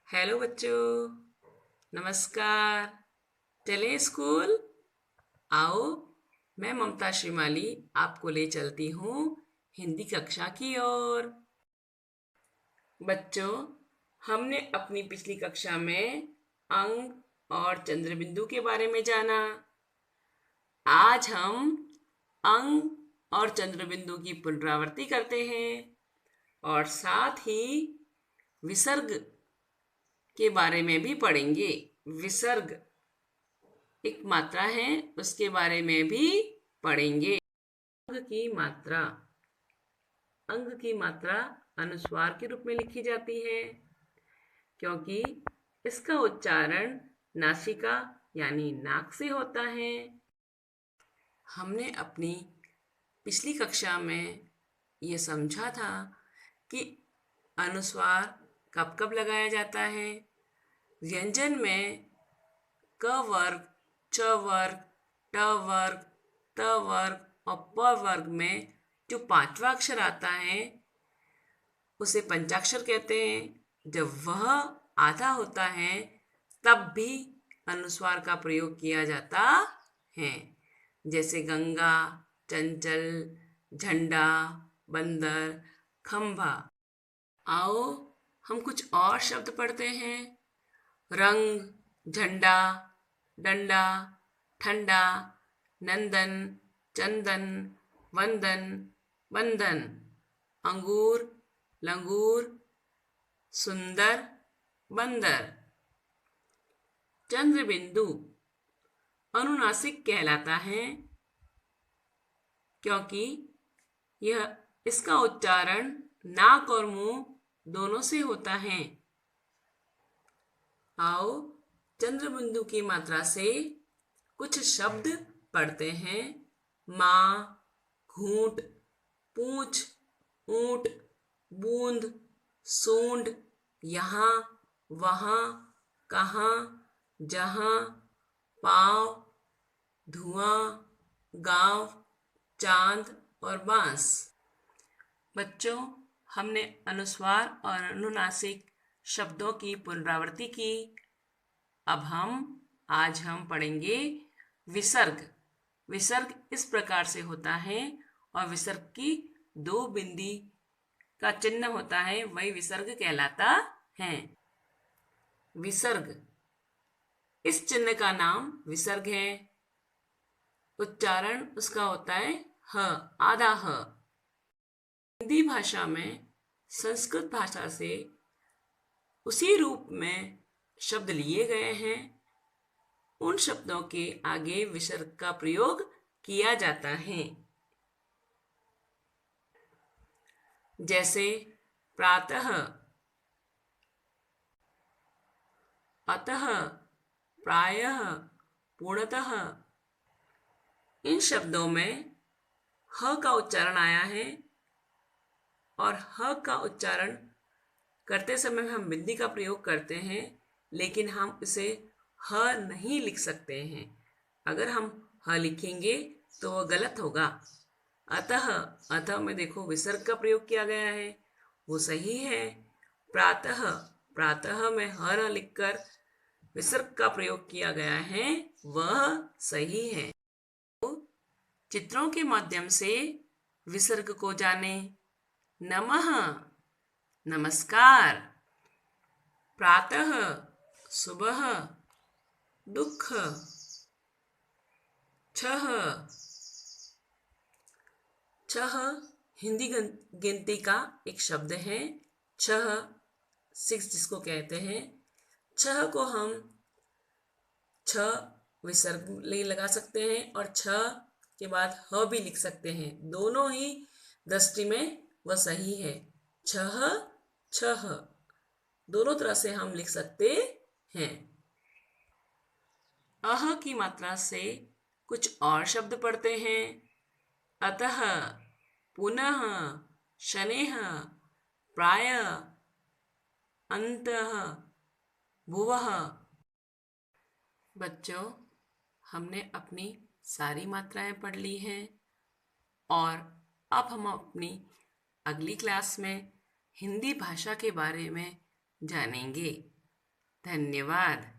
Hello बच्चों, नमस्कार। चलें स्कूल? आओ, मैं ममता श्रीमाली आपको ले चलती हूँ हिंदी कक्षा की ओर। बच्चों, हमने अपनी पिछली कक्षा में अंक और चंद्रबिंदु के बारे में जाना। आज हम अंक और चंद्रबिंदु की पुनरावृत्ति करते हैं और साथ ही विसर्ग के बारे में भी पढ़ेंगे। विसर्ग एक मात्रा है, उसके बारे में भी पढ़ेंगे। अंग की मात्रा। अंग की मात्रा अनुस्वार के रूप में लिखी जाती है क्योंकि इसका उच्चारण नासिका यानी नाक से होता है। हमने अपनी पिछली कक्षा में ये समझा था कि अनुस्वार कब कब लगाया जाता है। व्यंजन में क वर्ग, च वर्ग, ट वर्ग, त वर्ग और प वर्ग में जो पांचवा अक्षर आता है उसे पंचाक्षर कहते हैं। जब वह आधा होता है तब भी अनुस्वार का प्रयोग किया जाता है, जैसे गंगा, चंचल, झंडा, बंदर, खंभा। आओ हम कुछ और शब्द पढ़ते हैं। रंग, झंडा, डंडा, ठंडा, नंदन, चंदन, वंदन, बंधन, अंगूर, लंगूर, सुंदर, बंदर। चंद्रबिंदु अनुनासिक कहलाता है क्योंकि यह इसका उच्चारण नाक और मुंह दोनों से होता है। आओ चंद्रबिंदु की मात्रा से कुछ शब्द पढ़ते हैं। माँ, घूंट, पूंछ, ऊंट, बूंद, सूंड, यहाँ, वहाँ, कहाँ, जहाँ, पाँव, धुआं, गांव, चांद और बांस। बच्चों, हमने अनुस्वार और अनुनासिक शब्दों की पुनरावृत्ति की। अब आज हम पढ़ेंगे विसर्ग। विसर्ग इस प्रकार से होता है और विसर्ग की दो बिंदी का चिन्ह होता है, वही विसर्ग कहलाता है। विसर्ग, इस चिन्ह का नाम विसर्ग है। उच्चारण उसका होता है ह, आधा ह। हिंदी भाषा में संस्कृत भाषा से उसी रूप में शब्द लिए गए हैं। उन शब्दों के आगे विसर्ग का प्रयोग किया जाता है, जैसे प्रातः, अतः, प्रायः, पूर्णतः। इन शब्दों में ह का उच्चारण आया है और ह का उच्चारण करते समय हम बिंदी का प्रयोग करते हैं, लेकिन हम इसे ह नहीं लिख सकते हैं। अगर हम ह लिखेंगे तो वह गलत होगा। अतः, अतः में देखो विसर्ग का प्रयोग किया गया है, वो सही है। प्रातः, प्रातः में ह न लिखकर विसर्ग का प्रयोग किया गया है, वह सही है। तो चित्रों के माध्यम से विसर्ग को जाने। नमः, नमस्कार। प्रातः, सुबह। दुख, छह। छह हिंदी गिनती का एक शब्द है। छह, 6 जिसको कहते हैं। छह को हम छ विसर्ग लगा सकते हैं और छ के बाद ह भी लिख सकते हैं। दोनों ही दृष्टि में वह सही है। छह, छह, दोनों तरह से हम लिख सकते हैं। अह की मात्रा से कुछ और शब्द पढ़ते हैं। अतः, पुनः, शनैः, प्रायः, अन्तः, भुवः। बच्चों, हमने अपनी सारी मात्राएं पढ़ ली हैं और अब हम अपनी अगली क्लास में हिंदी भाषा के बारे में जानेंगे। धन्यवाद।